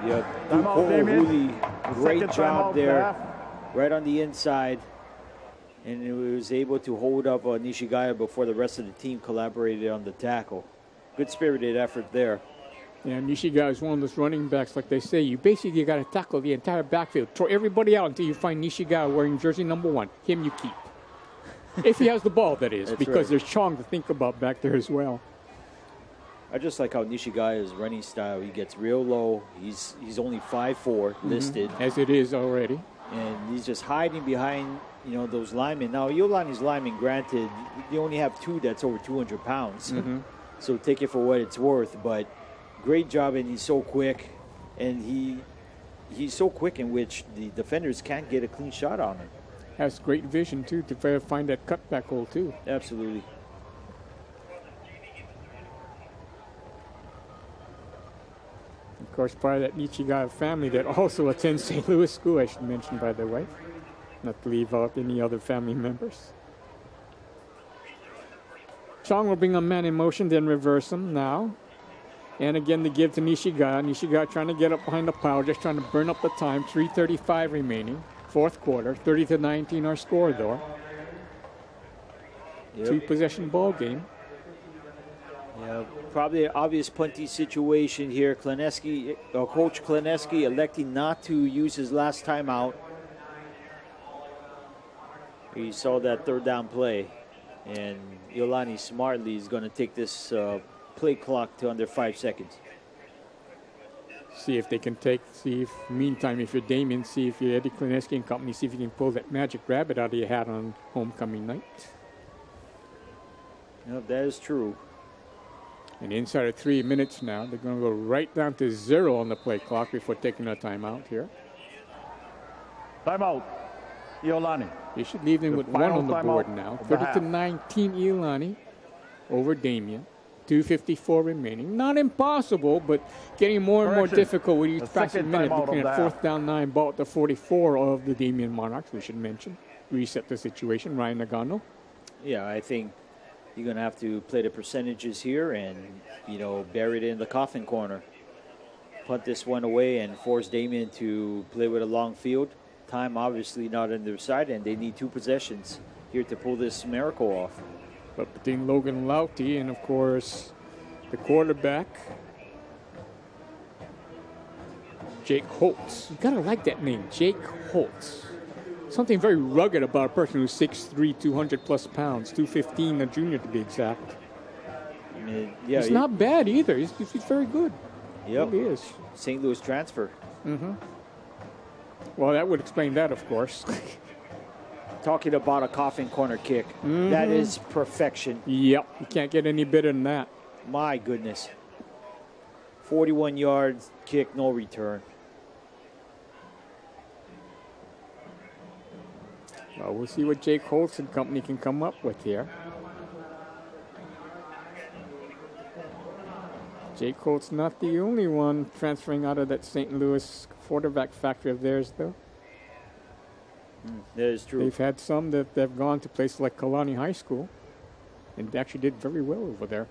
Yeah, Timeout, Damien. Huli, great Second job timeout, there, half. right on the inside. And it was able to hold up Nishigaya before the rest of the team collaborated on the tackle. Good spirited effort there. Yeah, Nishigaya is one of those running backs, like they say. You basically got to tackle the entire backfield. Throw everybody out until you find Nishigaya wearing jersey number 1. Him you keep. If he has the ball, that is, because right. there's Chong to think about back there as well. I just like how Nishigaya's running style. He gets real low. He's only 5'4", listed. As it is already. And he's just hiding behind, those linemen. Now, Iolani's linemen, granted, they only have 2 that's over 200 pounds. So take it for what it's worth. But great job, and he's so quick. And he's so quick in which the defenders can't get a clean shot on him. Has great vision, too, to find that cutback hole, too. Absolutely. Of course, part of that Nishigaya family that also attends St. Louis School, I should mention, by the way. Not to leave out any other family members. Chong will bring a man in motion, then reverse him now. And again, the give to Nishigaya. Nishigaya trying to get up behind the plow, just trying to burn up the time. 3:35 remaining. Fourth quarter. 30-19 our score, though. Yep. 2-possession ball game. Yeah, probably an obvious punty situation here. Coach Kleneski electing not to use his last timeout. He saw that third down play, and Iolani smartly is going to take this play clock to under 5 seconds. See if they can meantime, if you're Damien, see if you're Eddie Kleneski and company, see if you can pull that magic rabbit out of your hat on homecoming night. Yep, that is true. And inside of 3 minutes now, they're going to go right down to 0 on the play clock before taking a timeout here. Timeout, Iolani. They should leave them with 1 on the board now. 30-19 Iolani over Damien. 2:54 remaining. Not impossible, but getting more and more difficult with each passing minute. Looking at 4th down 9, ball at the 44 of the Damien Monarchs, we should mention. Reset the situation, Ryan Nagano. Yeah, I think you're going to have to play the percentages here and, bury it in the coffin corner. Punt this one away and force Damien to play with a long field. Time obviously not on their side, and they need 2 possessions here to pull this miracle off. But between Logan Lauti and, of course, the quarterback, Jake Holtz. You got to like that name, Jake Holtz. Something very rugged about a person who's 6'3", 200-plus pounds, 215, a junior to be exact. I mean, yeah, he's not bad either. He's very good. Yep. He is. St. Louis transfer. Well, that would explain that, of course. Talking about a coffin corner kick. That is perfection. Yep. You can't get any better than that. My goodness. 41 yards, kick, no return. Well, we'll see what Jake Holtz and company can come up with here. Jake Holtz not the only one transferring out of that St. Louis quarterback factory of theirs, though. That is true. They've had some that have gone to places like Kalani High School and actually did very well over there.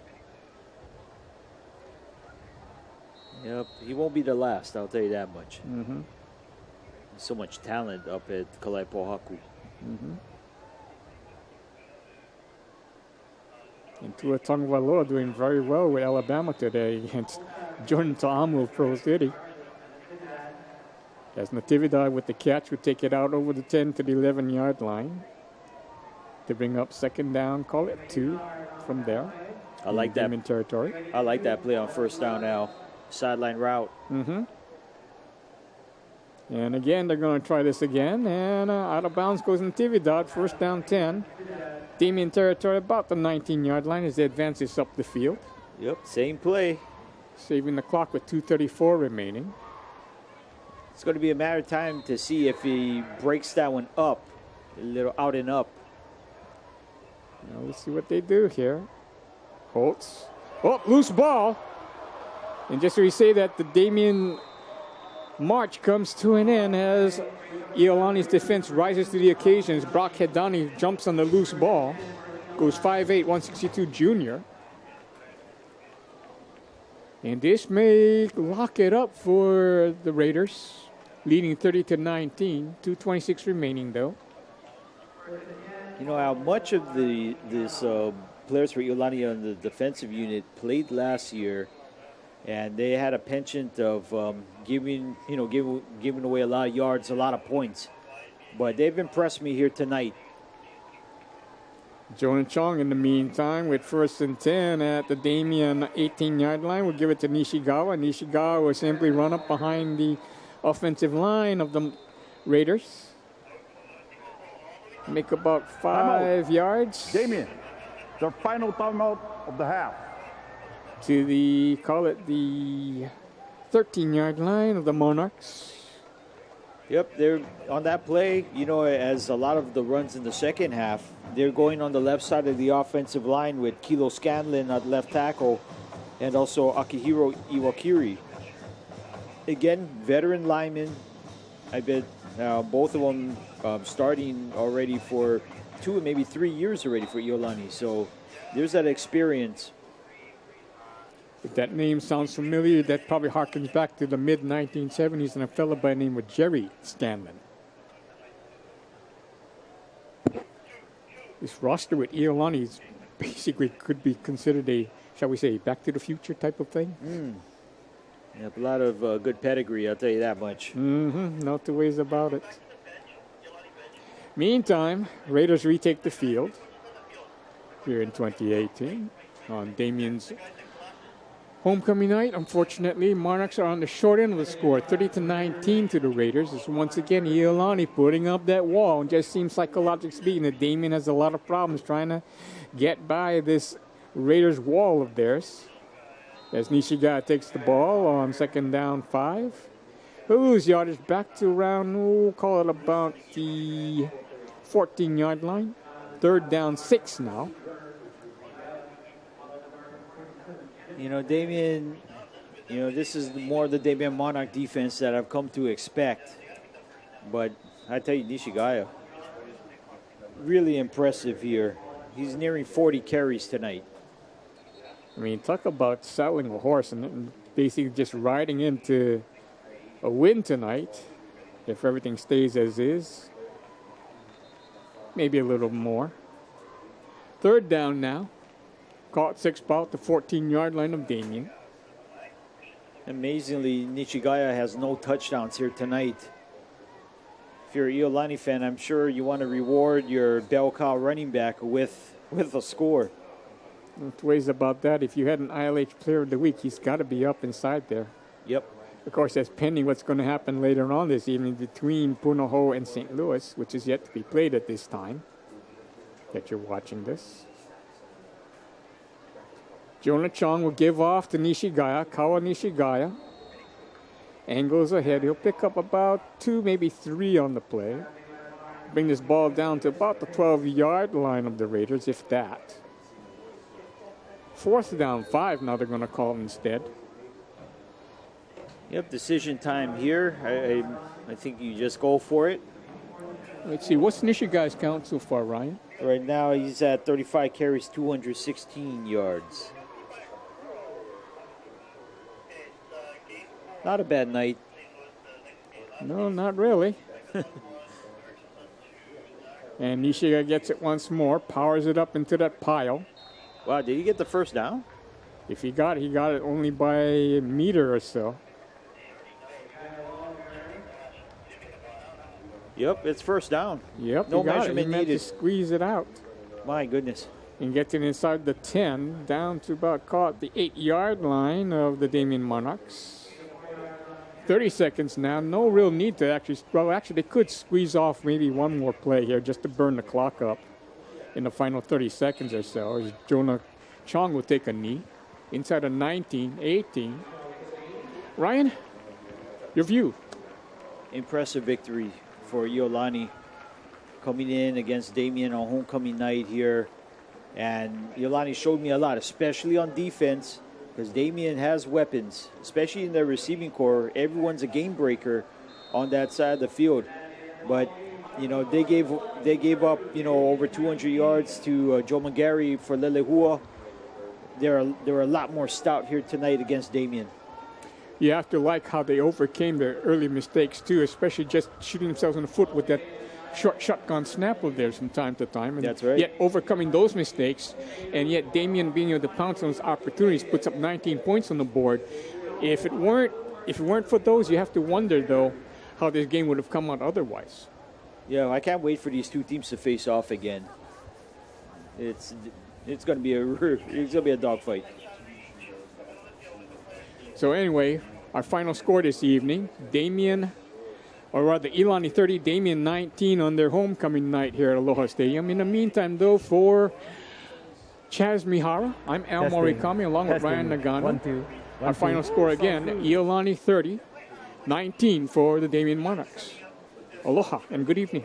Yep, he won't be the last, I'll tell you that much. So much talent up at Kalaipohaku. And Tua Tagovailoa doing very well with Alabama today against Jordan Ta'amu of Pro City. As Natividad with the catch would take it out over the 10 to the 11-yard line to bring up 2nd down, call it 2 from there. I like that. In territory. I like that play on 1st down now. Sideline route. And again, they're going to try this again. And out of bounds goes Natividad, 1st down 10. Damien territory about the 19-yard line as they advance this up the field. Yep, same play. Saving the clock with 2:34 remaining. It's going to be a matter of time to see if he breaks that one up, a little out and up. Now let's see what they do here. Holtz. Oh, loose ball. And just so we say that, the Damien march comes to an end as Iolani's defense rises to the occasion as Brock Hedani jumps on the loose ball. Goes 5'8", 162 junior. And this may lock it up for the Raiders, leading 30-19. 2:26 remaining, though. You know how much of this players for Iolani on the defensive unit played last year, and they had a penchant of giving away a lot of yards, a lot of points. But they've impressed me here tonight. Jonah Chong, in the meantime, with 1st and 10 at the Damien 18-yard line, will give it to Nishigawa. Nishigawa will simply run up behind the offensive line of the Raiders. Make about 5 yards. Damien, the final timeout of the half. To the 13-yard line of the Monarchs. Yep, they're on that play, as a lot of the runs in the second half, they're going on the left side of the offensive line with Kilo Scanlon at left tackle and also Akihiro Iwakiri. Again, veteran linemen. I bet both of them starting already for 2, maybe 3 years already for Iolani. So there's that experience. If that name sounds familiar, that probably harkens back to the mid-1970s and a fellow by the name of Jerry Scanlon. This roster with Iolani is basically could be considered a, shall we say, Back to the Future type of thing. Yep, a lot of good pedigree, I'll tell you that much. No two ways about it. Meantime, Raiders retake the field here in 2018 on Damien's homecoming night. Unfortunately, Monarchs are on the short end of the score, 30-19 to the Raiders. It's once again Iolani putting up that wall. It just seems psychologically speaking that Damien has a lot of problems trying to get by this Raiders wall of theirs. As Nishigawa takes the ball on 2nd down 5. He'll lose yardage back to around, we'll call it about the 14-yard line. 3rd down 6 now. Damien, this is more the Damien Monarch defense that I've come to expect. But I tell you, Nishigawa, really impressive here. He's nearing 40 carries tonight. I mean, talk about saddling a horse and basically just riding into a win tonight. If everything stays as is, maybe a little more. 3rd down now. Caught 6 ball at the 14-yard line of Damien. Amazingly, Nishigawa has no touchdowns here tonight. If you're a Iolani fan, I'm sure you want to reward your bell cow running back with a score. No two ways about that. If you had an ILH Player of the Week, he's got to be up inside there. Yep. Of course, that's pending what's going to happen later on this evening between Punahou and St. Louis, which is yet to be played at this time that you're watching this. Jonah Chong will give off to Nishigawa, Kawa Nishigawa. Angles ahead. He'll pick up about 2, maybe 3 on the play. Bring this ball down to about the 12-yard line of the Raiders, if that. 4th down 5, now they're going to call instead. Yep, decision time here. I think you just go for it. Let's see, what's Nishigawa's count so far, Ryan? Right now he's at 35 carries, 216 yards. Not a bad night. No, not really. And Nishigawa gets it once more, powers it up into that pile. Wow, did he get the 1st down? If he got it only by a meter or so. Yep, it's 1st down. Yep, no measurement needed. To squeeze it out. My goodness. And gets it inside the 10, down to about caught the 8-yard line of the Damien Monarchs. 30 seconds now. No real need to actually they could squeeze off maybe one more play here just to burn the clock up in the final 30 seconds or so. As Jonah Chong will take a knee inside of 19, 18. Ryan, your view. Impressive victory for Iolani coming in against Damien on homecoming night here. And Iolani showed me a lot, especially on defense, because Damien has weapons, especially in their receiving core. Everyone's a game breaker on that side of the field. But, they gave up, over 200 yards to Joe McGarry for Lelehua. they're a lot more stout here tonight against Damien. You have to like how they overcame their early mistakes, too, especially just shooting themselves in the foot with that short shotgun snap of theirs from time to time. And that's right. Yet overcoming those mistakes, and yet Damien being able to pounce on those opportunities puts up 19 points on the board. If it weren't for those, you have to wonder, though, how this game would have come out otherwise. Yeah, I can't wait for these two teams to face off again. It's going to be a dogfight. So anyway, our final score this evening, Iolani 30, Damien 19 on their homecoming night here at Aloha Stadium. In the meantime, though, for Chaz Mihara, I'm Al Morikami along with Ryan Nagano. Our final score again, Iolani 30, 19 for the Damien Monarchs. Aloha and good evening.